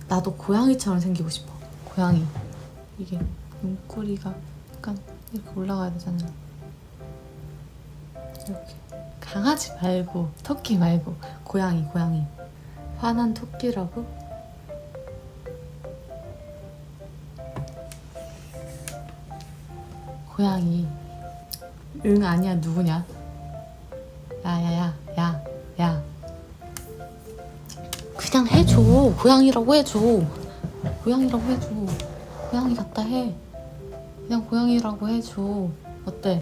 나도 고양이처럼 생기고 싶어. 고양이. 이게 눈꼬리가 약간 이렇게 올라가야 되잖아. 이렇게. 강아지 말고 토끼 말고 고양이. 화난 토끼라고? 고양이. 응 아니야 누구냐? 야. 그냥 해줘. 고양이라고 해줘. 고양이 같다 해. 그냥 고양이라고 해줘. 어때?